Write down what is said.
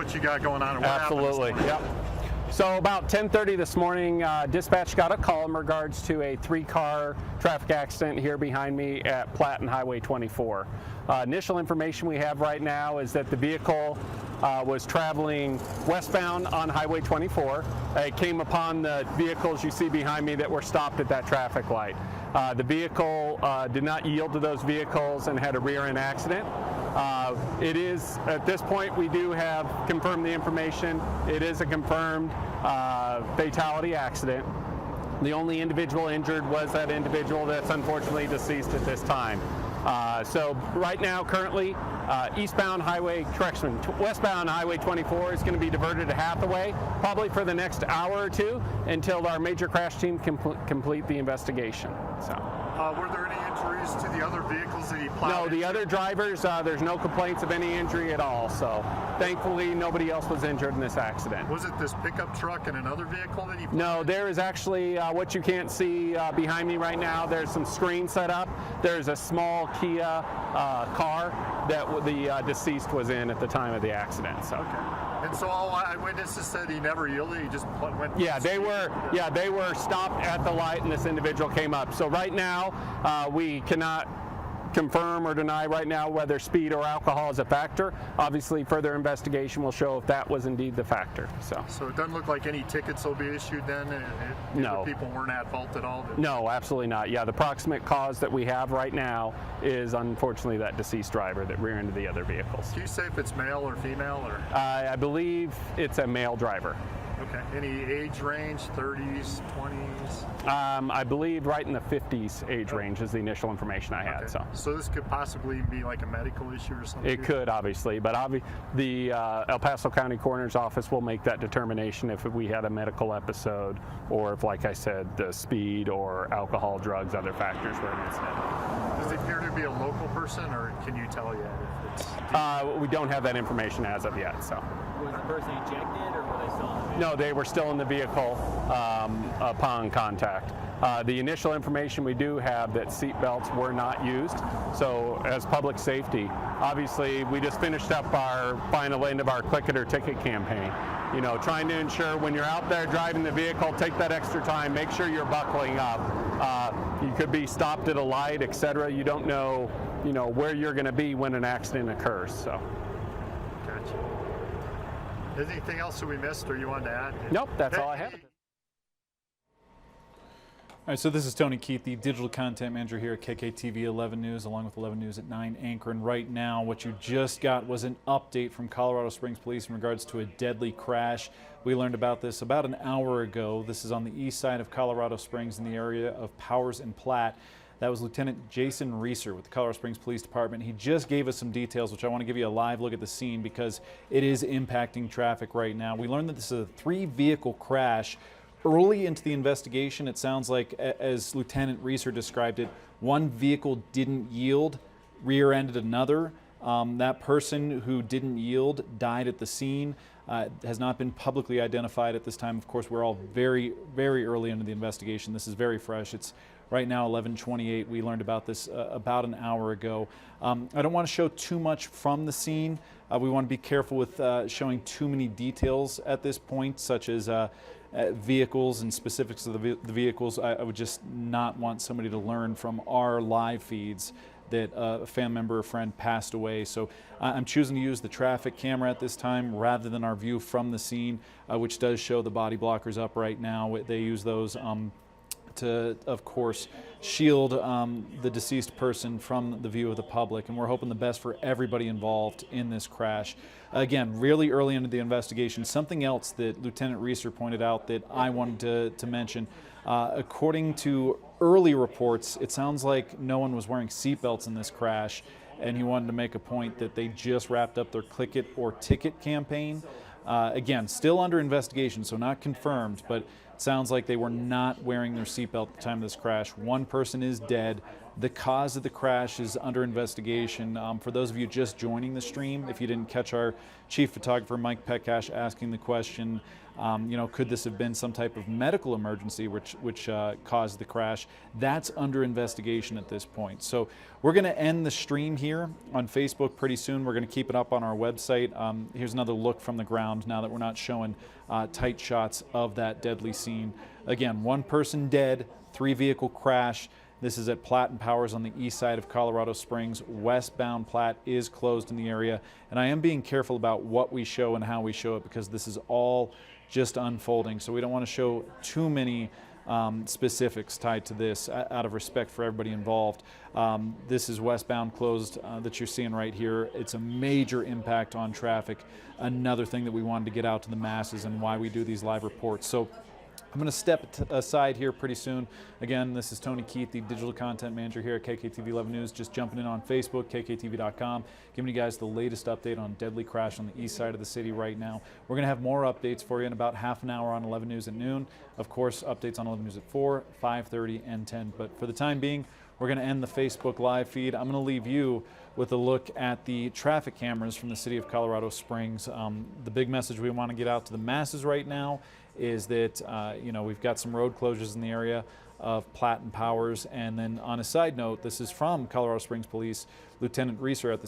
what you got going on and what Absolutely. happened this Yep. So about 10:30 this morning, dispatch got a call in regards to a 3-car traffic accident here behind me at Platte and Highway 24. Initial information we have right now is that the vehicle was traveling westbound on Highway 24. It came upon the vehicles you see behind me that were stopped at that traffic light. The vehicle did not yield to those vehicles and had a rear-end accident. It is, at this point, we do have confirmed the information. It is a confirmed fatality accident. The only individual injured was that individual that's unfortunately deceased at this time. So right now, currently, westbound Highway 24 is going to be diverted to Hathaway, probably for the next hour or two, until our major crash team can complete the investigation. So. Were there any injuries to the other vehicles that he plowed? No, the other drivers, there's no complaints of any injury at all. So thankfully, nobody else was injured in this accident. Was it this pickup truck and another vehicle that he plowed? No, there is actually what you can't see behind me right now. There's some screens set up. There's a small Kia car that the deceased was in at the time of the accident. So. Okay. And so all eyewitnesses said he never yielded. He just went. Yeah, they were stopped at the light, and this individual came up. So right now, we cannot confirm or deny right now whether speed or alcohol is a factor. Obviously, further investigation will show if that was indeed the factor. So it doesn't look like any tickets will be issued then? No. People weren't at fault at all? No, absolutely not. Yeah, the proximate cause that we have right now is unfortunately that deceased driver that rear-ended the other vehicles. Can you say if it's male or female? Or? I believe it's a male driver. Okay. Any age range, 30s, 20s? I believe right in the 50s age range is the initial information I had. Okay. So this could possibly be like a medical issue or something? It could, obviously, but the El Paso County Coroner's Office will make that determination if we had a medical episode or if, like I said, the speed or alcohol, drugs, other factors were an incident. Does it appear to be a local person, or can you tell yet if it's? We don't have that information as of yet. So. Was the person ejected, or were they still in the vehicle? No, they were still in the vehicle upon contact. The initial information we do have that seat belts were not used. So as public safety, obviously we just finished up our final end of our click it or ticket campaign. You know, trying to ensure when you're out there driving the vehicle, take that extra time, make sure you're buckling up. You could be stopped at a light, etc. You don't know, where you're going to be when an accident occurs. So. Gotcha. Anything else that we missed or you wanted to add? Nope, that's all I have. All right, so this is Tony Keith, the digital content manager here at KKTV 11 News, along with 11 News at 9 Anchor. And right now, what you just got was an update from Colorado Springs Police in regards to a deadly crash. We learned about this about an hour ago. This is on the east side of Colorado Springs in the area of Powers and Platte. That was Lieutenant Jason Reeser with the Colorado Springs Police Department. He just gave us some details, which I want to give you a live look at the scene because it is impacting traffic right now. We learned that this is a 3-vehicle crash. Early into the investigation, it sounds like, as Lieutenant Reeser described it, one vehicle didn't yield, rear-ended another. That person who didn't yield died at the scene. Has not been publicly identified at this time. Of course, we're all very, very early into the investigation. This is very fresh. It's right now 11:28. We learned about this about an hour ago. I don't want to show too much from the scene. We want to be careful with showing too many details at this point, such as vehicles and specifics of the vehicles. I would just not want somebody to learn from our live feeds that a family member or friend passed away. So I'm choosing to use the traffic camera at this time rather than our view from the scene, which does show the body blockers up right now. They use those to, of course, shield the deceased person from the view of the public. And we're hoping the best for everybody involved in this crash. Again, really early into the investigation, something else that Lieutenant Reeser pointed out that I wanted to mention. According to early reports, it sounds like no one was wearing seatbelts in this crash, and he wanted to make a point that they just wrapped up their click it or ticket campaign. Again, still under investigation, so not confirmed, but Sounds like they were not wearing their seatbelt at the time of this crash. One person is dead. The cause of the crash is under investigation. For those of you just joining the stream, if you didn't catch our chief photographer, Mike Petcash, asking the question, could this have been some type of medical emergency which caused the crash? That's under investigation at this point. So we're going to end the stream here on Facebook pretty soon. We're going to keep it up on our website. Here's another look from the ground now that we're not showing tight shots of that deadly scene. Again, one person dead, 3-vehicle crash. This is at Platte and Powers on the east side of Colorado Springs. Westbound Platte is closed in the area. And I am being careful about what we show and how we show it because this is all just unfolding. So we don't want to show too many specifics tied to this out of respect for everybody involved. This is westbound closed that you're seeing right here. It's a major impact on traffic. Another thing that we wanted to get out to the masses and why we do these live reports. So I'm going to step aside here pretty soon. Again, this is Tony Keith, the digital content manager here at KKTV 11 News. Just jumping in on Facebook, kktv.com, giving you guys the latest update on deadly crash on the east side of the city right now. We're going to have more updates for you in about half an hour on 11 News at noon. Of course, updates on 11 News at 4, 5:30, and 10. But for the time being, we're going to end the Facebook live feed. I'm going to leave you with a look at the traffic cameras from the city of Colorado Springs. The big message we want to get out to the masses right now is that we've got some road closures in the area of Platte and Powers. And then on a side note, this is from Colorado Springs Police, Lieutenant Reeser at the